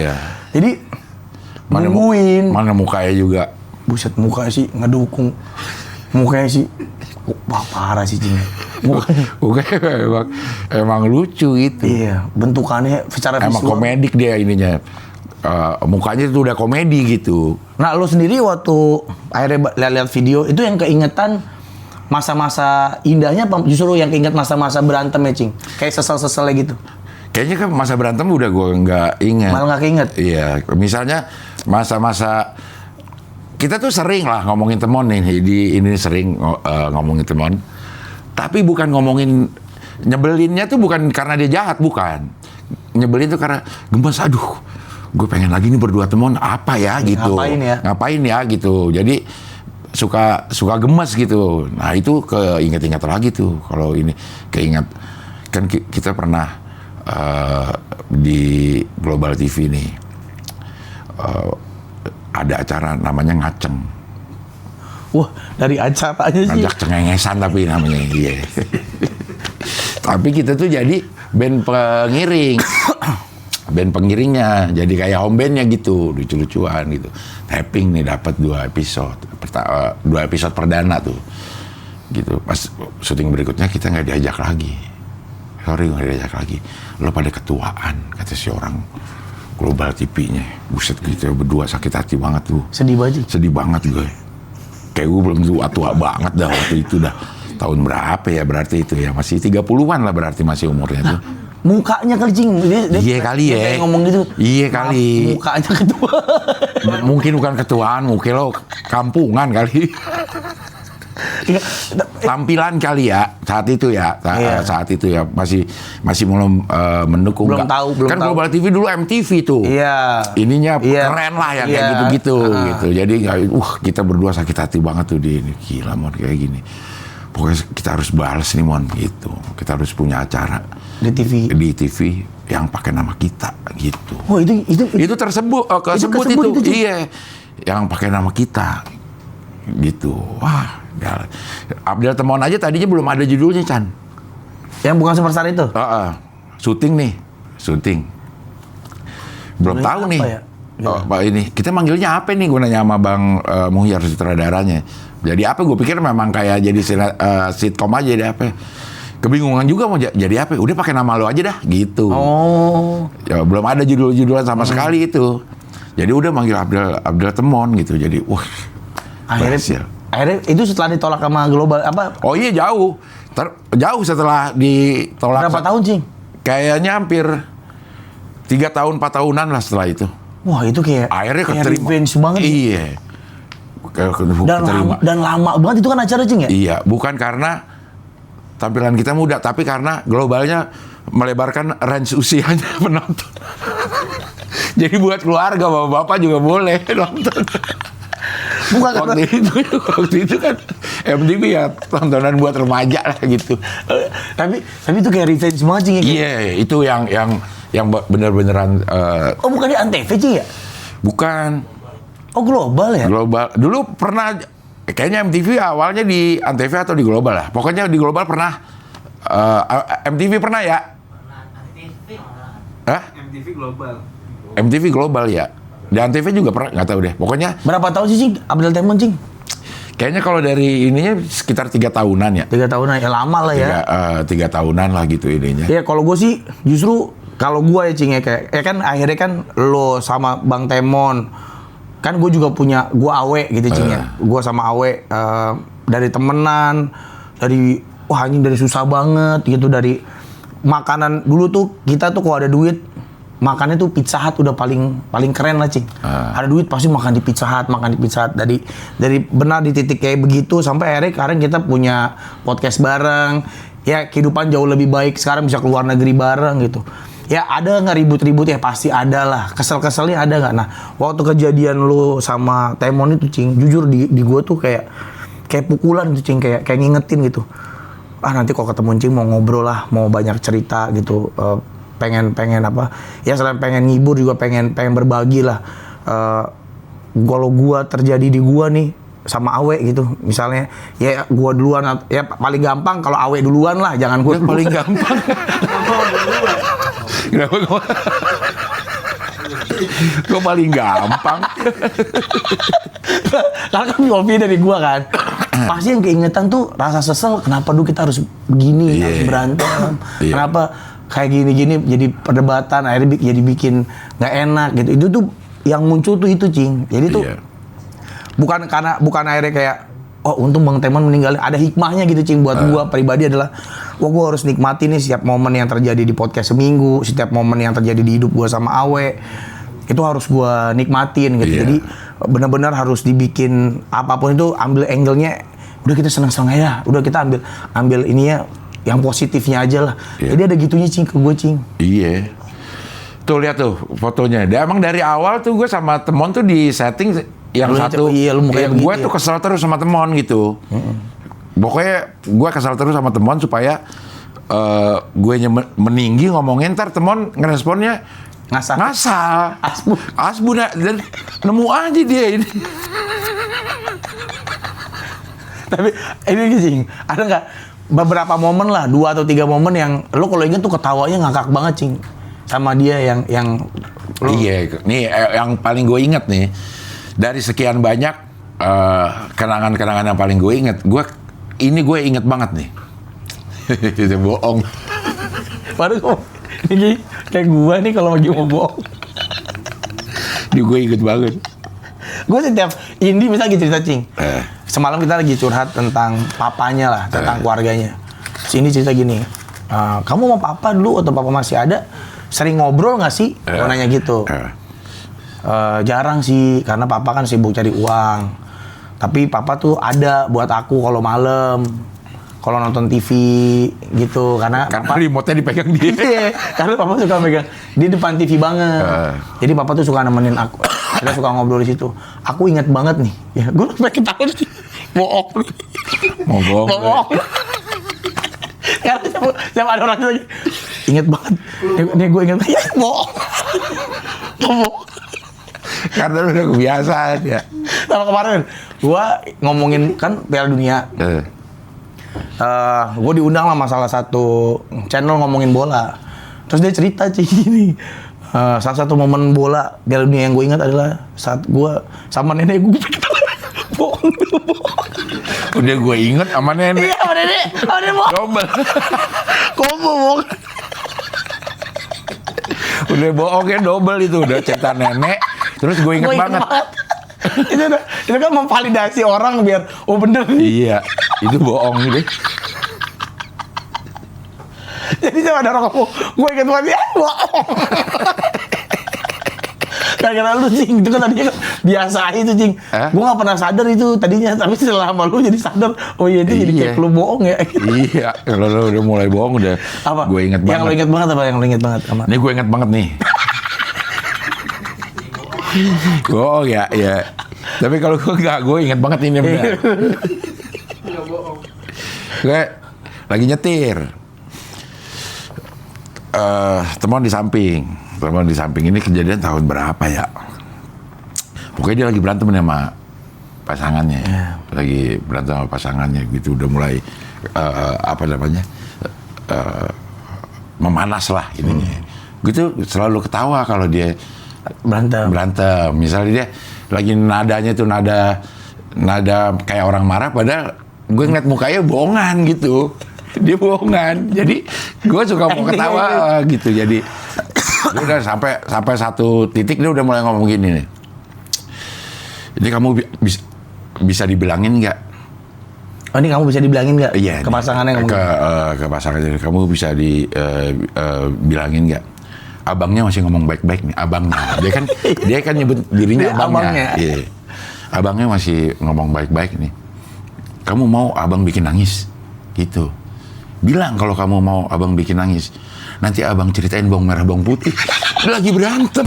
Jadi nungguin. Mana mukanya juga. Buset, muka sih ngedukung. Mukanya sih wah parah sih cing. Mukanya emang lucu gitu. Iya, bentukannya secara emang visual. komedik dia ininya. Mukanya itu udah komedi gitu. Nah, lu sendiri waktu akhirnya lihat video itu yang keingetan masa-masa indahnya apa justru yang keinget masa-masa berantem ya, Cing? Kayak sesel-seselnya gitu. Kayaknya kan masa berantem udah gue nggak ingat. Malah nggak keinget? Iya, misalnya masa-masa kita tuh sering lah ngomongin Temon nih, di ini sering ngomongin Temon. Tapi bukan ngomongin, nyebelinnya tuh bukan karena dia jahat, bukan. Nyebelin tuh karena gemes, aduh, gue pengen lagi nih berdua Temon, apa ya gitu. Ngapain ya gitu. Jadi suka gemes gitu. Nah itu keinget-inget lagi tuh kalau ini keinget. Kan kita pernah di Global TV nih ada acara namanya Ngaceng. Wah, dari acaranya sih. Ngajak cengengesan tapi namanya. Iya. Tapi kita tuh jadi band pengiring. Band pengiringnya, jadi kayak home bandnya gitu, lucu-lucuan gitu. Tapping nih dapat 2 episode. 2 episode perdana tuh. Gitu. Pas syuting berikutnya kita nggak diajak lagi. Sorry, nggak diajak lagi. Lo pada ketuaan, kata si orang Global TV-nya. Buset gitu, berdua sakit hati banget tuh. Sedih banget. Sedih banget gue. Kayak gue belum tua banget dah waktu itu dah. Tahun berapa ya berarti itu ya? Masih 30-an lah berarti masih umurnya tuh. Mukanya kali Cing. Iya kali ya. Kayak ngomong gitu. Iya kali. Mukanya ketua. Mungkin bukan ketuaan, mungkin lo kampungan kali. Tampilan kali ya saat itu ya. Saat itu ya masih belum mendukung. Belum tahu. Kan Global TV dulu MTV tuh. Iya. Ininya keren lah ya kayak gitu-gitu. Gitu. Jadi kita berdua sakit hati banget tuh di ini. Gila Mon kayak gini. Pokoknya kita harus balas nih Mon gitu. Kita harus punya acara di TV yang pakai nama kita gitu. Oh itu tersebut kesebut itu. Iya. Yang pakai nama kita. Gitu. Wah, Abdel Temon aja tadinya belum ada judulnya, Chan. Yang bukan Superstar itu? Syuting. Belum tahu nih. Ya? Pak ini, kita manggilnya apa nih? Gue nanya sama Bang Muhyar sutradaranya. Jadi apa? Gue pikir memang kayak jadi sitkom aja, jadi apa? Kebingungan juga mau jadi apa? Udah pakai nama lo aja dah, gitu. Oh. Ya, belum ada judul-judulan sama sekali itu. Jadi udah manggil Abdel Temon gitu. Jadi wah. berhasil. Akhirnya itu setelah ditolak sama Global apa? Oh iya jauh. Jauh setelah ditolak. Berapa tahun, Cing? Kayaknya hampir 3 tahun 4 tahunan lah setelah itu. Wah, itu kayak Akhirnya kayak keterima. revenge banget. Iya. Dan lama banget itu kan acara, Cing ya? Iya, bukan karena tampilan kita muda, tapi karena globalnya melebarkan range usianya penonton. Jadi buat keluarga, bapak-bapak juga boleh nonton. Bukan karena Waktu itu kan MTV ya tontonan buat remaja lah gitu. tapi itu kayak revenge banget, Cing. Iya, itu yang bener-beneran Oh, bukan di Antv, Cing ya? bukan Oh, Global ya? global. Dulu pernah kayaknya MTV awalnya di Antv atau di Global lah. Pokoknya di Global pernah MTV pernah ya? Hah? MTV Global. MTV Global ya. Di Antv juga pernah, nggak tahu deh. Pokoknya Berapa tahun sih, Cing? Abdel Temon, Cing? kayaknya kalau dari ininya sekitar 3 tahunan ya. 3 tahunan, ya lama lah ya. 3 tahunan lah gitu ininya. Ya kalau gue sih justru kalau gue ya, Cing, ya kayak ya kan akhirnya kan lo sama Bang Temon kan gue juga punya gue Awe gitu, Cing ya. Gue sama Awe dari temenan, dari wah anjing dari susah banget gitu, dari makanan dulu tuh kita tuh kalau ada duit makannya tuh Pizza Hut udah paling keren lah, Cing. Ada duit pasti makan di Pizza Hut. Dari benar di titik kayak begitu sampai akhirnya sekarang kita punya podcast bareng. Ya kehidupan jauh lebih baik sekarang, bisa keluar negeri bareng gitu. Ya ada nggak ribut-ribut ya pasti ada lah. Kesel-keselnya ada nggak? Nah waktu kejadian lu sama Temon itu, Cing, jujur di gue tuh kayak pukulan gitu, Cing, kayak ngingetin gitu. Nanti kalau ketemu Cing mau ngobrol lah, mau banyak cerita gitu. Pengen apa ya, selain pengen ngibur juga pengen berbagi lah. Kalau gua terjadi di gua nih sama Awe gitu misalnya, ya gua duluan ya paling gampang kalau Awe duluan lah, jangan gua Paling gampang. Kenapa kok paling gampang? Karena kan kopi dari gua kan. Pasti yang keingetan tuh rasa sesel, kenapa dulu kita harus begini, harus berantem. Kenapa kayak gini-gini jadi perdebatan, akhirnya jadi bikin nggak enak gitu. Itu tuh yang muncul tuh itu, Cing. Jadi tuh bukan akhirnya kayak oh untung Bang Temon meninggal, ada hikmahnya gitu, Cing. Buat gua pribadi adalah wah gua harus nikmati nih setiap momen yang terjadi di podcast seminggu, setiap momen yang terjadi di hidup gua sama Awe. Itu harus gua nikmatin gitu. Jadi benar-benar harus dibikin apapun itu ambil angle-nya. Udah kita senang-senang aja, udah kita ambil ininya yang positifnya aja lah. Jadi ada gitunya, Cing, ke gue, Cing. Iya. Tuh lihat tuh fotonya. Emang dari awal tuh gue sama Temon tuh di setting yang satu. Iya, lu mukanya begitu. Gue tuh kesel terus sama Temon gitu. Pokoknya gue kesel terus sama Temon supaya gue meninggi ngomongin, ntar Temon ngeresponnya ngasal. Asbu dan nemu aja dia ini. Tapi ini, Cing, ada nggak beberapa momen lah, 2 atau 3 momen yang lo kalau inget tuh ketawanya ngakak banget, Cing, sama dia yang lo... Iya, nih yang paling gue inget nih dari sekian banyak kenangan-kenangan yang paling gue inget, gue inget banget nih. Itu bohong. Baru ini kayak gue nih kalau lagi mau bohong. Gue inget banget. Gue setiap Indi misalnya gitu cerita, Cing. Semalam kita lagi curhat tentang papanya lah, tentang keluarganya. Sini cerita gini, kamu mau papa dulu atau papa masih ada? Sering ngobrol nggak sih? Gue nanya gitu. Jarang sih, karena papa kan sibuk cari uang. Tapi papa tuh ada buat aku kalau malam, kalau nonton TV gitu, karena remote-nya dipegang dia. Iya, karena papa suka megang di depan TV banget. Jadi papa tuh suka nemenin aku. Kita suka ngobrol di situ. Aku ingat banget nih. Ya, gue pengen tahu sih. Bohong. Bohong. Karena siapa ada orang lagi. Ingat banget. Nih gue ingat. Ya, bohong. Karena udah kebiasaan ya. Sama kemarin, gue ngomongin kan Piala Dunia. Gue diundang lah sama salah satu channel ngomongin bola. Terus dia cerita, Cing, gini. Salah satu momen bola Piala Dunia yang gue ingat adalah saat gue sama nenek gue bohong. Udah gue inget sama nenek. Iya, sama nenek bohong. Double. Kok bohong? Udah bohongnya double itu. Udah cerita nenek, Terus gue inget banget. itu kan memvalidasi orang biar bener nih. Iya, itu bohong gitu. Jadi sama ada orang ngomong, gue inget banget ya, bohong. Gara-gara lu Cing, itu kan tadinya biasa itu Cing. Gue gak pernah sadar itu tadinya, tapi setelah sama lu jadi sadar, oh iya itu jadi kayak lu bohong ya. Iya, kalau lu udah mulai bohong udah. Apa? Gue inget banget. Yang lu inget banget apa? Yang lu inget banget? Ini gue inget banget nih. Bohong ya. Tapi kalau gue enggak, gue inget banget ini benar. Nggak bohong. Gue lagi nyetir. Teman di samping ini kejadian tahun berapa ya? Pokoknya dia lagi berantem sama pasangannya, lagi berantem sama pasangannya gitu, udah mulai memanas lah ininya. Gitu selalu ketawa kalau dia berantem. Misalnya dia lagi nadanya tuh nada kayak orang marah, padahal gue ngeliat mukanya bohongan gitu. Dia bohongan, jadi gue suka mau ketawa gitu. Jadi dia udah sampai satu titik dia udah mulai ngomong gini nih. Jadi kamu bisa dibilangin nggak? Oh ini kamu bisa dibilangin nggak? Iya. Ke pasangannya ke pasangannya kamu bisa dibilangin nggak? Abangnya masih ngomong baik-baik nih, abangnya. Dia kan nyebut dirinya abangnya. Iya. Abangnya masih ngomong baik-baik nih. Kamu mau abang bikin nangis? Gitu. Bilang kalau kamu mau abang bikin nangis. Nanti abang ceritain bawang merah bawang putih. Dia lagi berantem.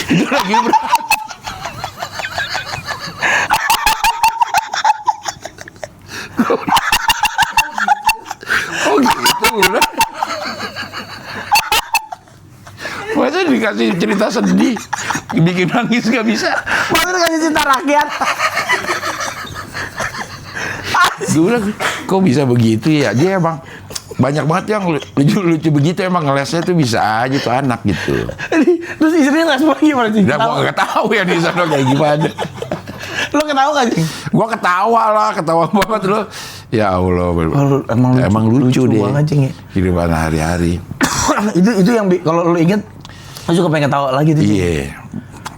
Dia lagi berantem. Oh gitu udah. Masa dikasih cerita sedih, bikin nangis gak bisa. Masa dikasih cerita rakyat? Gue bilang, kok bisa begitu ya? Dia emang banyak banget yang lucu-lucu begitu, emang ngelesnya tuh bisa aja tuh anak gitu. Terus istrinya respon gimana sih? Udah gue gak tahu ya di sana kayak gimana. Lo ketawa gak sih? Gue ketawa banget lo. Ya Allah, emang lucu deh. Banget, Cing, ya? Kehidupan hari-hari. itu yang kalau lo inget, lo juga pengen ketawa lagi tuh. Iya.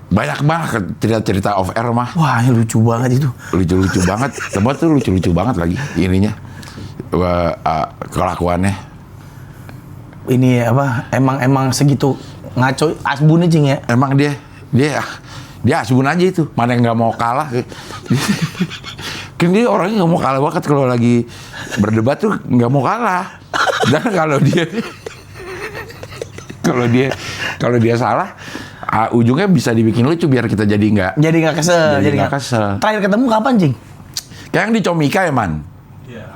Banyak banget cerita-cerita off air mah. Wah, ini lucu banget itu. Lucu-lucu banget. Tempat tuh lucu-lucu banget lagi ininya. Kelakuannya. Ini apa? Emang segitu ngaco asbunnya Cing ya? Emang dia asbun aja itu. Mana yang nggak mau kalah. Kan dia orangnya nggak mau kalah banget kalau lagi berdebat tuh nggak mau kalah. Dan kalau dia salah, ujungnya bisa dibikin lucu biar kita jadi nggak kesel. Terakhir ketemu kapan Cing? Kayak yang di Comika ya man.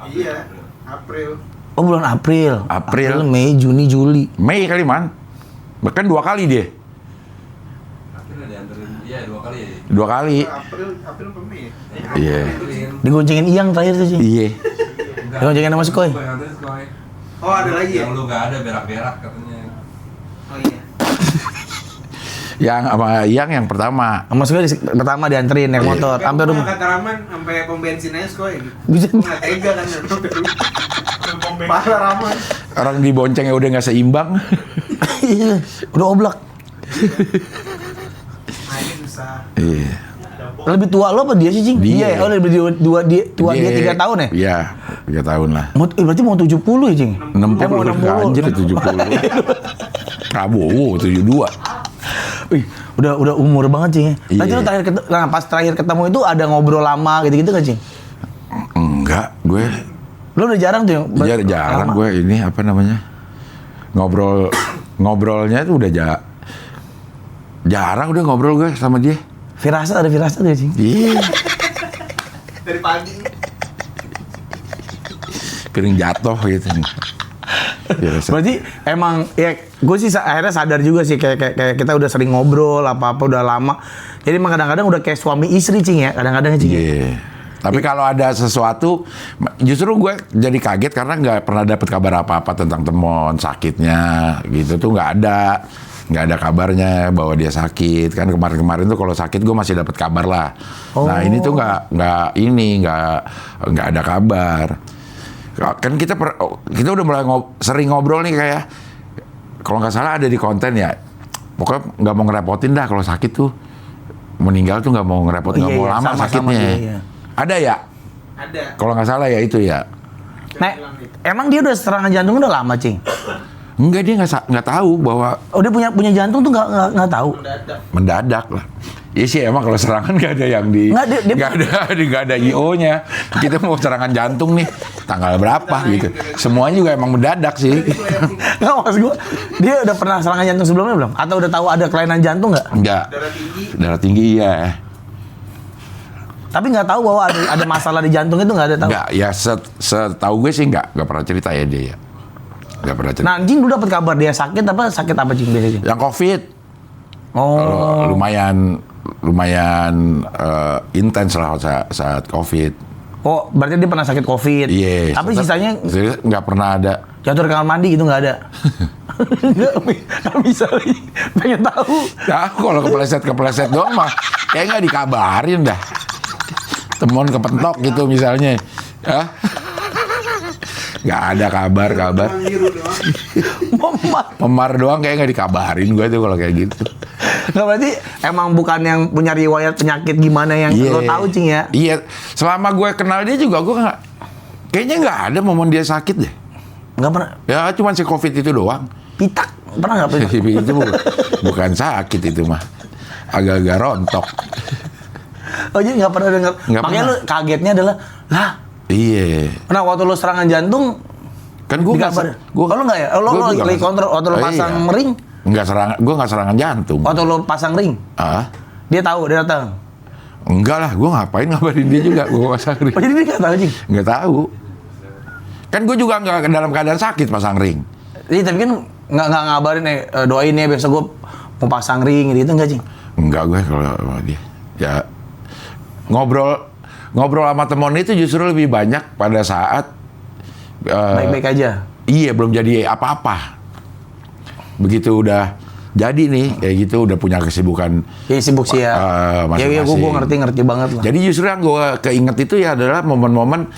Iya, April. Oh bulan April, Mei, Juni, Juli. Mei kali man. Bahkan 2 kali dia. April dianterin, iya 2 kali ya. 2 kali. April ke Mei. Iya. Digoncengin Iyang terakhir tuh Cing. Iya. Digoncengin sama Skoy. Gue yang anterin Skoy. Oh ada lagi ya? Yang lu gak ada berak-berak katanya. Oh iya. Yang sama yang pertama. Sama Skoy pertama dianterin naik motor sampai rumah. Kata Raman sampai pom bensin aja Skoy. Bisa. Nggak tega kan parah Raman. Orang diboncengnya udah nggak seimbang. Iya, udah oblak. Naiknya susah. Iya. Lebih tua lo apa dia sih Cing? Dia. Oh lebih tua dia 3 tahun ya? Iya, 3 tahun lah. Berarti mau 70 ya Cing? 60, anjir 70. Prabowo 72. Wih, udah umur banget Cing ya. Nanti Iya. lo pas terakhir ketemu itu ada ngobrol lama gitu-gitu kan Cing? Enggak, gue Lo udah jarang tuh yang jarang gue ini apa namanya? Ngobrolnya itu udah jarang udah ngobrol gue sama dia. Ada firasat ya Cing? Iya. Dari pagi. Piring jatuh gitu. Berarti emang ya gue sih akhirnya sadar juga sih kayak kita udah sering ngobrol apa-apa udah lama. Jadi emang kadang-kadang udah kayak suami istri Cing ya, kadang-kadang Cing. Iya. Tapi kalau ada sesuatu, justru gue jadi kaget karena nggak pernah dapet kabar apa-apa tentang Temon sakitnya gitu tuh nggak ada kabarnya bahwa dia sakit. Kan kemarin-kemarin tuh kalau sakit gue masih dapat kabar lah. Nah ini tuh nggak ada kabar. Kan kita udah mulai sering ngobrol nih kayak kalau nggak salah ada di konten ya. pokoknya nggak mau ngerepotin dah kalau sakit tuh. Meninggal tuh nggak mau ngerepotin, nggak mau lama sama-sama sakitnya. iya. Ada ya? Ada. Kalau nggak salah ya itu ya. Nah, emang dia udah serangan jantung udah lama, Cing? Enggak, dia nggak tahu bahwa Oh, dia punya jantung tuh nggak tahu. mendadak lah. Iya sih emang kalau serangan nggak ada yang di Nggak, dia- nggak ada IO-nya. Kita mau serangan jantung nih tanggal berapa gitu. Semuanya juga emang mendadak sih. Nggak, maksud gue, dia udah pernah serangan jantung sebelumnya belum? Atau udah tahu ada kelainan jantung nggak? Enggak. Darah tinggi iya. Tapi nggak tahu bahwa ada masalah di jantung itu nggak ada tahu. Enggak, ya setahu gue sih nggak pernah cerita ya dia ya. Nggak pernah cerita. Nah, anjing lu dapat kabar dia sakit apa Cing biasanya? Yang COVID Oh, lumayan intens lah saat COVID. oh berarti dia pernah sakit COVID. Iya. Tapi sisanya nggak pernah ada. jatuh di kamar mandi gitu nggak ada. Nggak bisa lagi. Pengen tahu. Nah, kalau kepleset doang mah kayak nggak dikabarin dah. Temuan kepentok gitu misalnya. Hah? Nggak ada kabar. Biru doang. Memar doang kayak nggak dikabarin gue tuh kalau kayak gitu. Nggak, berarti emang bukan yang punya riwayat penyakit gimana yang lo tahu, Cing ya? Iya. Selama gue kenal dia juga gue nggak. Kayaknya nggak ada momen dia sakit deh. Nggak pernah. Ya cuman si COVID itu doang. Pitak. Pernah nggak pitak? Itu bukan sakit itu mah. Agak-agak rontok. Oh, jadi nggak pernah dengar. Nggak Makanya pernah. lo kagetnya adalah, lah, Iya. nah waktu lo serangan jantung, Kan gue nggak. dikabarin. Oh, lo nggak ya? Lo gua juga lagi nggak- kontrol waktu lo Oh, pasang iya. ring? Nggak serangan. Gue nggak serangan jantung. Waktu lo pasang ring? Ah? Dia tahu, dia datang. Enggak lah. Gue ngapain ngabarin dia juga. Gue pasang ring. Oh, jadi dia nggak tahu, Cing? Nggak tahu. Kan gue juga nggak dalam keadaan sakit pasang ring. Iya, tapi kan nggak ngabarin doain ya besok gue mau pasang ring gitu nggak, Cing? Enggak gue kalau sama dia. Ya ngobrol sama temen itu justru lebih banyak pada saat Baik-baik aja. iya belum jadi apa-apa. Begitu udah jadi nih kayak gitu udah punya kesibukan. Ya sibuk sih ya. Iya, gue masing-masing. ngerti banget lah. Jadi justru yang gue keinget itu ya adalah momen-momen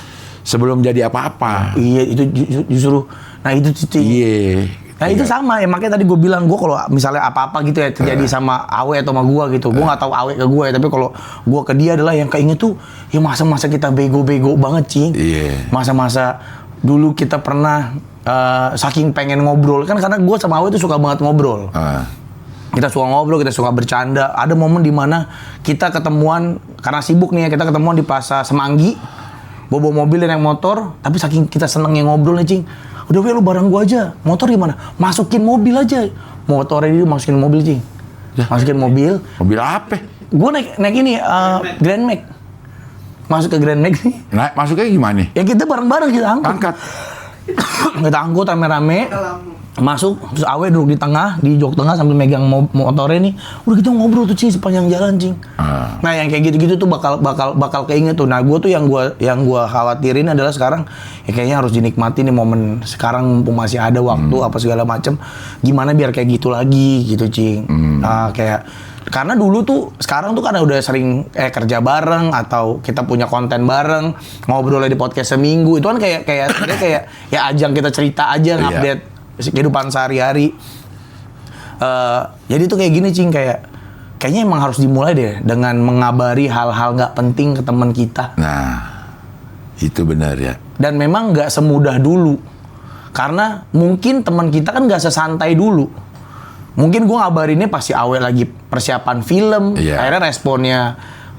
sebelum jadi apa-apa. Iya, itu justru. Nah, itu Cing. Iya. Nah, itu sama ya, makanya tadi gue bilang, gue kalau misalnya apa-apa gitu ya terjadi sama Awe atau sama gue gitu, gue nggak tahu Awe ke gue ya, tapi kalau gue ke dia adalah yang keinget tuh ya masa-masa kita bego-bego banget, Cing. Iya. Masa-masa dulu kita pernah saking pengen ngobrol kan, karena gue sama Awe tuh suka banget ngobrol. Kita suka ngobrol, kita suka bercanda. Ada momen dimana kita ketemuan karena sibuk nih ya, kita ketemuan di Plaza Semanggi, bawa mobil dan naik motor, tapi saking kita senengnya ngobrol nih, Cing. Udah, Weh, lu bareng gua aja. Motor gimana? Masukin mobil aja. Motornya dia masukin mobil, Cing. Ya. Masukin mobil. Mobil apa? Gua naik ini Grand Max. Masuk ke Grand Max nih. Nah, masuknya gimana? Ya kita bareng-bareng kita angkut. Angkat. Kita angkut rame-rame. Masuk, terus Awe duduk di tengah, di jok tengah sambil megang motornya nih. Udah kita ngobrol tuh, Cing, sepanjang jalan, Cing. Nah, yang kayak gitu-gitu tuh bakal keinget tuh. Nah, gue tuh yang gua khawatirin adalah sekarang ya kayaknya harus dinikmati nih momen sekarang mumpung masih ada waktu apa segala macem. Gimana biar kayak gitu lagi gitu, Cing. Kayak karena dulu tuh sekarang tuh karena udah sering kerja bareng atau kita punya konten bareng, ngobrolnya di podcast seminggu. Itu kan kayak ya ajang kita cerita aja, ngupdate kehidupan sehari-hari. Jadi tuh kayak gini, Cing, kayaknya emang harus dimulai deh dengan mengabari hal-hal nggak penting ke teman kita. Nah, itu benar ya. Dan memang nggak semudah dulu, karena mungkin teman kita kan nggak sesantai dulu. Mungkin gue ngabarinnya pasti Awe lagi persiapan film, akhirnya responnya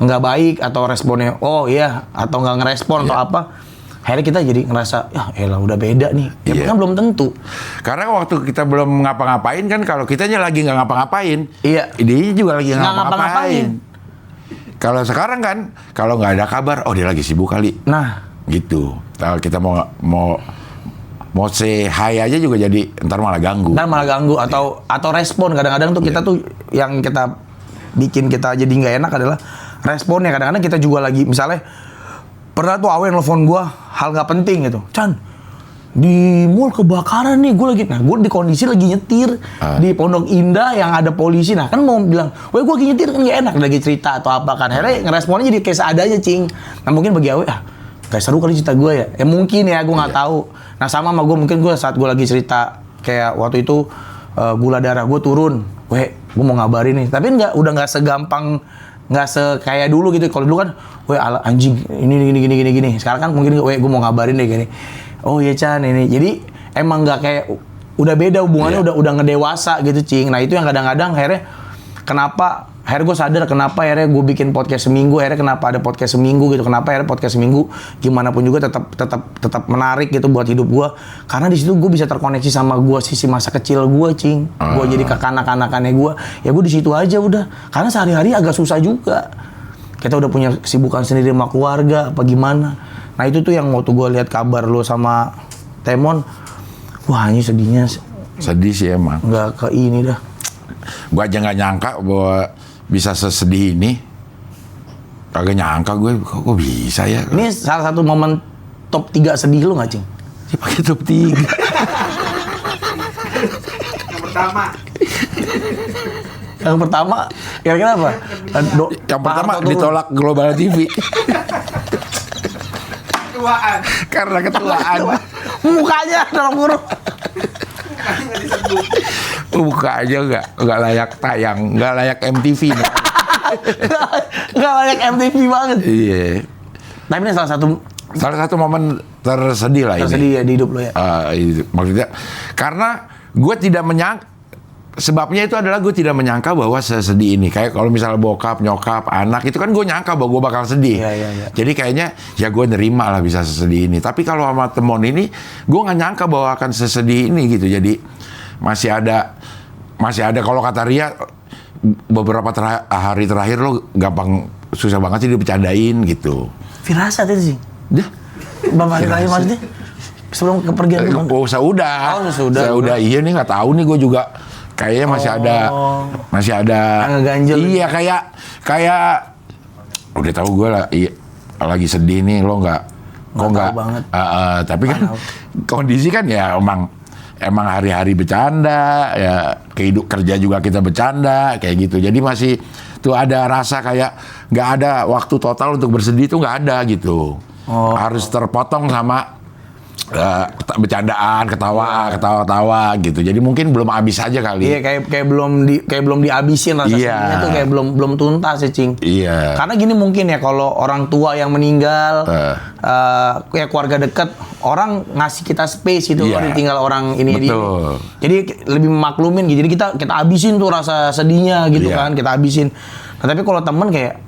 nggak baik atau responnya oh iya atau nggak ngerespon atau apa. Akhirnya kita jadi ngerasa, ya elah udah beda nih. Ya kan belum tentu. Karena waktu kita belum ngapa-ngapain kan, kalau kitanya lagi nggak ngapa-ngapain, idenya juga lagi nggak ngapa-ngapain. Kalau sekarang kan, kalau nggak ada kabar, oh dia lagi sibuk kali. Nah, gitu. Kalau kita mau say hi aja juga jadi ntar malah ganggu. Atau respon kadang-kadang tuh kita tuh yang kita bikin kita jadi nggak enak adalah responnya. Kadang-kadang kita juga lagi misalnya pernah tuh Awe nelfon gue hal nggak penting gitu, Chan di mall kebakaran nih, gue di kondisi lagi nyetir di Pondok Indah yang ada polisi. Nah kan mau bilang, weh gue lagi nyetir kan nggak enak lagi cerita atau apa kan, akhirnya ngeresponnya jadi kayak seadanya, Cing. Nah mungkin bagi Awe gak seru kali cerita gue ya, mungkin ya gue nggak tahu. Nah sama gue mungkin gue saat gue lagi cerita kayak waktu itu gula darah gue turun, weh, gue mau ngabarin nih. Tapi udah nggak segampang, nggak kayak dulu gitu. Kalau dulu kan, weh anjing, ini gini. Sekarang kan mungkin, weh gue mau ngabarin deh gini. Oh iya Chan ini. Jadi emang nggak kayak, udah beda hubungannya, udah ngedewasa gitu Cing. Nah itu yang kadang-kadang akhirnya akhirnya gue sadar kenapa akhirnya gue bikin podcast seminggu, akhirnya kenapa ada podcast seminggu gitu, kenapa akhirnya podcast seminggu gimana pun juga tetap menarik gitu buat hidup gue, karena di situ gue bisa terkoneksi sama gue sisi masa kecil gue Cing, gue jadi kekanak-kanakannya gue, ya gue di situ aja udah, karena sehari-hari agak susah juga, kita udah punya kesibukan sendiri sama keluarga apa gimana. Nah itu tuh yang waktu gue lihat kabar lo sama Temon, wah ini sedihnya sedih sih emang, nggak ke ini dah. Gue aja nggak nyangka bahwa bisa sesedih ini. Kagak nyangka gue, kok bisa ya? Ini salah satu momen top 3 sedih lu nggak Cing? Ya pakai top 3. Yang pertama. Yang pertama, kira-kira apa? Yang pertama ditolak Global TV. Ketuaan. Karena ketuaan. Mukanya dalam kurung. Makanya nggak disebut. Buka aja nggak layak tayang, nggak layak MTV. Nggak layak MTV banget. Iya. Tapi ini salah satu momen tersedih lah tersedih ini. ya di hidup lo ya. Maksudnya karena gue tidak menyangka, sebabnya itu adalah gue tidak menyangka bahwa sesedih ini. Kayak kalau misalnya bokap, nyokap, anak itu kan gue nyangka bahwa gue bakal sedih. Iya. Jadi kayaknya ya gue nerima lah bisa sesedih ini. Tapi kalau sama Temon ini gue nggak nyangka bahwa akan sesedih ini gitu. Jadi masih ada kalau kata Ria beberapa hari terakhir lo gampang susah banget sih dibercandain gitu. Firasat itu sih. Dah. Bapak hari terakhir maksudnya sebelum kepergian kemana? Oh, sudah. Sudah. Iya nih nggak tahu nih gue juga kayaknya masih ada ngeganjel. Iya kayak udah tahu gue lah lagi sedih nih lo nggak banget. Tapi kan kondisi kan ya emang hari-hari bercanda ya, kerja juga kita bercanda kayak gitu. Jadi masih tuh ada rasa kayak nggak ada waktu total untuk bersedih tuh nggak ada gitu. Harus terpotong sama bercandaan, ketawa gitu. Jadi mungkin belum habis aja kali. Iya, kayak belum dihabisin rasa sedihnya tuh, kayak belum tuntas ya Cing. Iya. Karena gini mungkin ya, kalau orang tua yang meninggal, kayak keluarga dekat, orang ngasih kita space itu, kalau ditinggal orang ini. Betul. Jadi lebih memaklumin gitu. Jadi kita habisin tuh rasa sedihnya gitu kan, kita habisin. Nah, tapi kalau temen kayak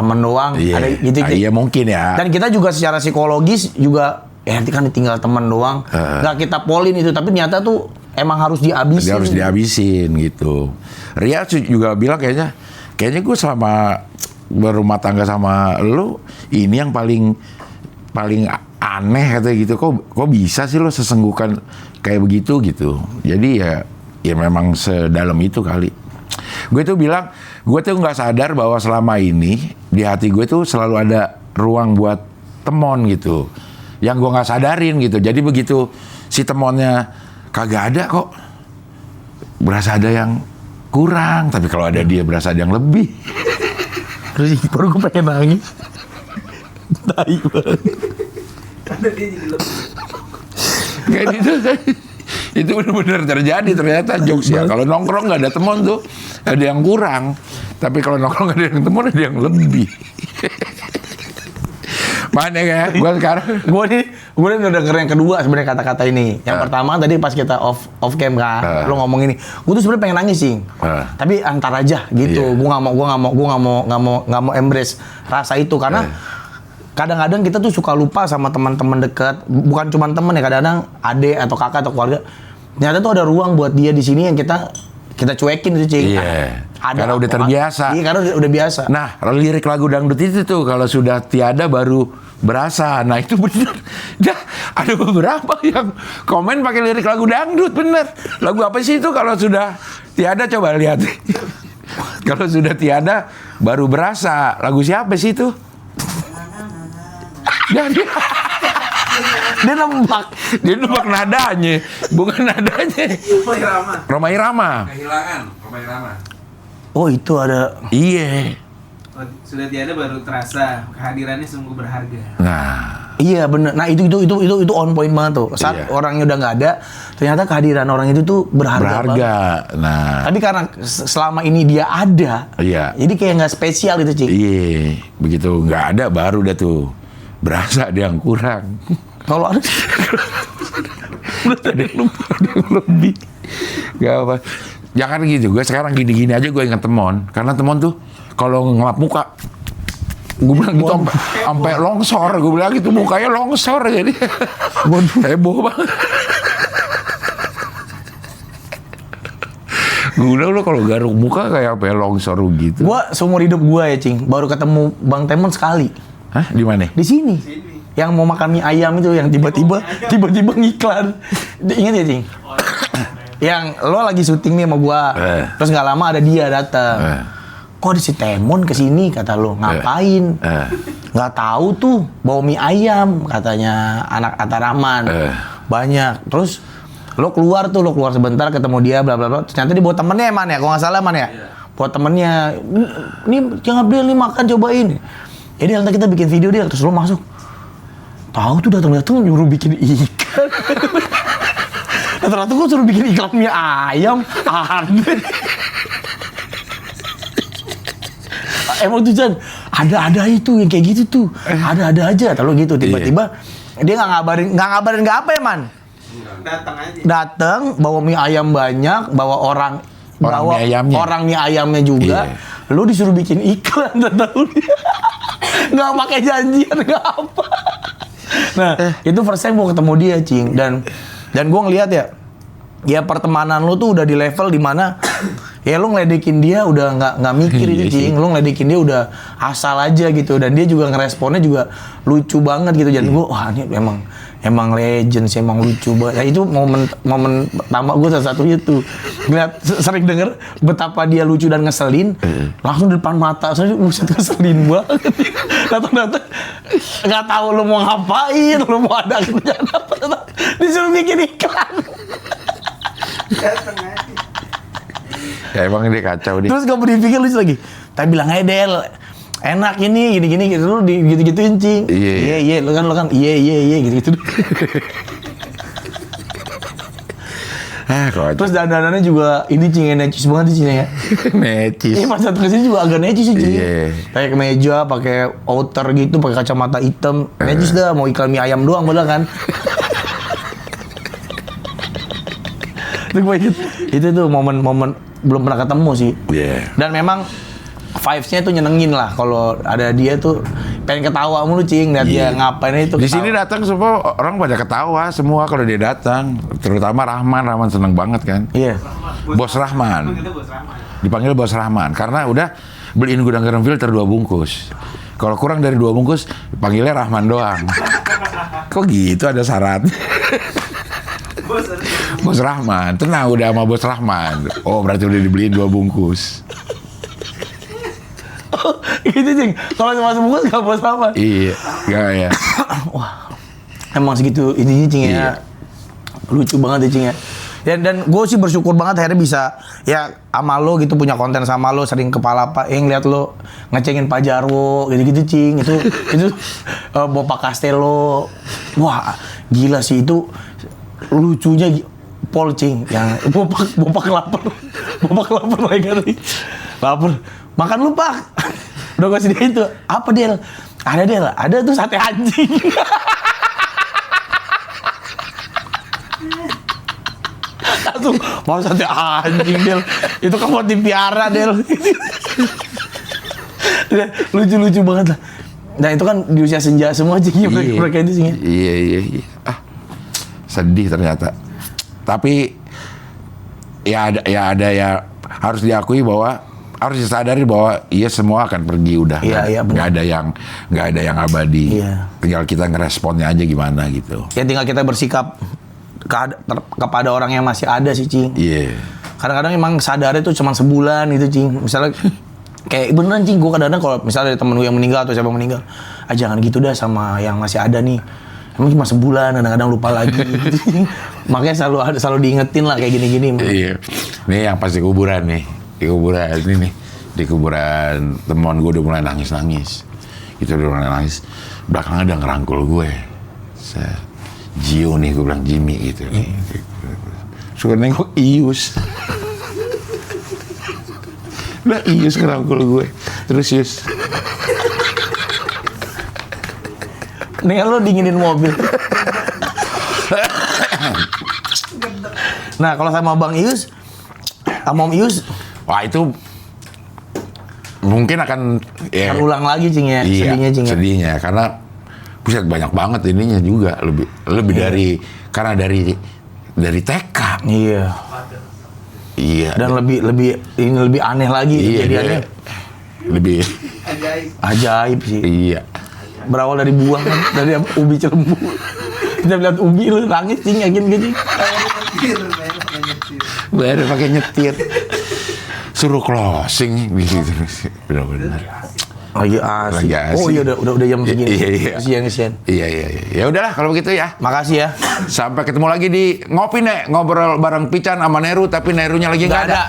temen doang, ada gitu. Iya mungkin ya. Dan kita juga secara psikologis juga nanti kan ditinggal teman doang, nggak kita polin itu, tapi ternyata tuh emang harus dihabisin. Dia harus dihabisin gitu. Ria juga bilang kayaknya gue selama berumah tangga sama lu ini yang paling aneh katanya gitu. Kok bisa sih lo sesenggukan kayak begitu gitu. Jadi ya memang sedalam itu kali. Gue tuh bilang, gue tuh nggak sadar bahwa selama ini di hati gue tuh selalu ada ruang buat Temon gitu. Yang gue nggak sadarin gitu. Jadi begitu si Temonnya kagak ada kok, berasa ada yang kurang. Tapi kalau ada dia berasa ada yang lebih. Terus baru gue pengen nangis. Tai banget. Karena dia jadi lebih. Kayak gitu. Itu benar-benar terjadi ternyata jokes ya. Kalau nongkrong nggak ada Temon tuh ada yang kurang. Tapi kalau nongkrong nggak ada yang Temon ada yang lebih. Mana ya? Gue sekarang gue udah denger yang kedua sebenarnya kata-kata ini. Yang pertama tadi pas kita off cam kan, lo ngomong ini, gue tuh sebenarnya pengen nangis sih. Tapi antar aja gitu. Gue nggak mau embrace rasa itu karena kadang-kadang kita tuh suka lupa sama teman-teman dekat. Bukan cuma teman ya, kadang-kadang adik atau kakak atau keluarga. Ternyata tuh ada ruang buat dia di sini yang kita cuekin itu Cing. Iya. Karena udah terbiasa. Iya, karena udah biasa. Nah, lirik lagu dangdut itu tuh kalau sudah tiada baru berasa. Nah, itu bener. Dah, ada beberapa yang komen pakai lirik lagu dangdut, bener. Lagu apa sih itu kalau sudah tiada, coba lihat. Kalau sudah tiada baru berasa. Lagu siapa sih itu? Dia nembak nadanya, bukan nadanya. Rhoma Irama. Kehilangan, Rhoma Irama. Oh, itu ada. Iya. Sudah tiada baru terasa, kehadirannya sungguh berharga. Nah, Iya bener. Nah itu on point banget tuh. Saat Iya. orangnya udah nggak ada, ternyata kehadiran orang itu tuh berharga banget. Nah, Tapi karena selama ini dia ada, iya. jadi kayak nggak spesial gitu, Cing. Iya, begitu nggak ada baru dah tuh berasa ada yang kurang. Kalau ada Ada yang lebih. Gak apa. Jangan gitu. Gue sekarang gini-gini aja gue inget Temon. Karena Temon tuh kalau ngelap muka, gue bilang gitu sampai longsor. Gue bilang gitu mukanya longsor jadi. Heboh banget. Gue bilang lo kalau garuk muka kayak apa ya longsor gitu. gua seumur hidup gua ya, Cing, baru ketemu Bang Temon sekali Hah? Di mana? di sini. Yang mau makan mie ayam itu yang tiba-tiba ngiklan. Ingat ya, Cing? Yang lo lagi syuting nih sama gua. Terus nggak lama ada dia datang. Kok ada si Temon kesini kata lo, ngapain? Nggak tahu tuh, bawa mie ayam katanya anak Ataraman. Banyak. Terus lo keluar sebentar ketemu dia bla bla bla. Ternyata dia bawa temennya Man ya, kalau nggak salah Man ya. Buat temennya, ini jangan beli nih makan cobain. Jadi nanti kita bikin video dia, terus lo masuk. Tahu tuh datang nyuruh bikin ikan. Nah, ternyata gue suruh bikin iklan mie ayam, aneh. Emang tuh Chan, ada itu yang kayak gitu tuh, ada aja. Kalau gitu tiba-tiba dia nggak ngabarin nggak apa ya Man? Datang aja. Datang bawa mie ayam banyak, bawa mie ayamnya juga. Lu disuruh bikin iklan, tahu dia. Nggak pakai janjian, nggak apa. Nah, itu first time gue ketemu dia, Cing. Dan gue ngeliat ya pertemanan lu tuh udah di level dimana ya lu ngeledekin dia udah nggak mikir itu, Cing. Lu ngeledekin dia udah asal aja gitu. Dan dia juga ngeresponnya juga lucu banget gitu. Dan gue, wah ini emang legend sih, emang lucu banget. Ya itu momen pertama gue salah satunya tuh ngeliat, sering denger betapa dia lucu dan ngeselin, langsung di depan mata saya buset ngeselin banget. Datang nggak tahu lu mau ngapain, lu mau ada kerjaan apa, disuruh bikin iklan. Datang aja. Ya emang dia kacau dia. Terus gue berpikir lucu lagi, tapi bilang aja Del, enak ini gini gitu, lu gitu-gituin, Cing. Iya lu kan iya gitu. Terus dandanannya juga ini, Cing, necis banget Cing ya. Necis. Iya, pas datang kesini juga agak necis sih, Cing. Iya. Pakai kemeja, pakai outer gitu, pakai kacamata hitam. Necis dah, mau iklan mie ayam doang padahal kan. Itu tuh momen belum pernah ketemu sih. Iya. Dan memang vibes-nya tuh nyenengin lah kalau ada dia tuh, pengen ketawa mulu, Cing, lihat dia ngapain itu. Di sini datang semua orang pada ketawa semua kalau dia datang, terutama Rahman seneng banget kan. Iya. Bos Rahman. Kita Bos Rahman. Dipanggil Bos Rahman karena udah beliin gudang garam filter 2 bungkus. Kalau kurang dari 2 bungkus, panggilnya Rahman doang. Kok gitu ada syarat? Bos ada. Bos Rahman, tenang udah sama Bos Rahman. Oh berarti udah dibeliin 2 bungkus. Gitu, Cing. Kalau cuma sebungkus nggak bos apa. Iya, gak ya. Wah, emang segitu ininya, Cing ya. Iya. Lucu banget ya, Cing ya. Dan gue sih bersyukur banget akhirnya bisa ya sama lo gitu, punya konten sama lo, sering kepala Pak yang lihat lo ngecengin Pak Jarwo gitu-gitu, Cing. Itu Bapak Castello. Wah, gila sih itu lucunya Pol, Cing, yang Bapak lapar. Bapak lapar lagi nih. Lapar. Makan lu, Pak. Udah gue sediain tuh. Apa, Del? Ada, Del. Ada tuh sate anjing. Langsung, mau sate anjing, Del. Itu kan buat dipiara, Del. Lucu-lucu banget lah. Nah itu kan di usia senja semua, Cing. Mereka itu, Cing. Iya. Sedih ternyata. Tapi ya ada harus diakui bahwa harus disadari bahwa semua akan pergi udah. Iya, benar. Nggak ada yang abadi. Iya. Tinggal kita ngeresponnya aja gimana gitu. Ya tinggal kita bersikap kepada orang yang masih ada sih, Cing. Iya. Kadang-kadang emang sadarnya tuh cuma sebulan gitu, Cing. Misalnya kayak beneran, Cing, gue kadang-kadang kalau misalnya ada temen gue yang meninggal atau siapa yang meninggal, jangan gitu dah sama yang masih ada nih. Emang cuma sebulan, kadang-kadang lupa lagi gitu, Cing. Makanya selalu diingetin lah kayak gini-gini. Iya. Nih yang pas di kuburan nih. Di kuburan ini nih. Di kuburan teman gue udah mulai nangis-nangis. Itu udah mulai nangis. Belakangnya udah ngerangkul gue. Gio nih, gue bilang Jimmy gitu. Suka nengok Ius. Lah Ius ngerangkul gue. Terus Ius, nih lo dinginin mobil. Nah kalau sama Bang Ius, sama Om Ius, wah itu mungkin akan ya, ulang lagi Cing ya, iya, sedihnya Cing ya. sedihnya karena buset banyak banget ininya juga lebih dari karena dari TK. Iya. Iya. Dan lebih aneh lagi iya, kejadiannya. lebih Ajaib sih. iya. Berawal dari buah kan, dari ubi Cilembu. Kita lihat ubi lu nangis Cing, yakin gak Cing? Baru pakai nyetir. Suruh closing gitu. Benar-benar. Lagi asik. Lagi asik. Oh iya udah jam segini. Iya. Kesian. Iya. Ya udahlah kalau begitu ya. Makasih ya. Sampai ketemu lagi di Ngopi Nek, ngobrol bareng Pican sama Neru tapi Nerunya lagi nggak Nggak ada.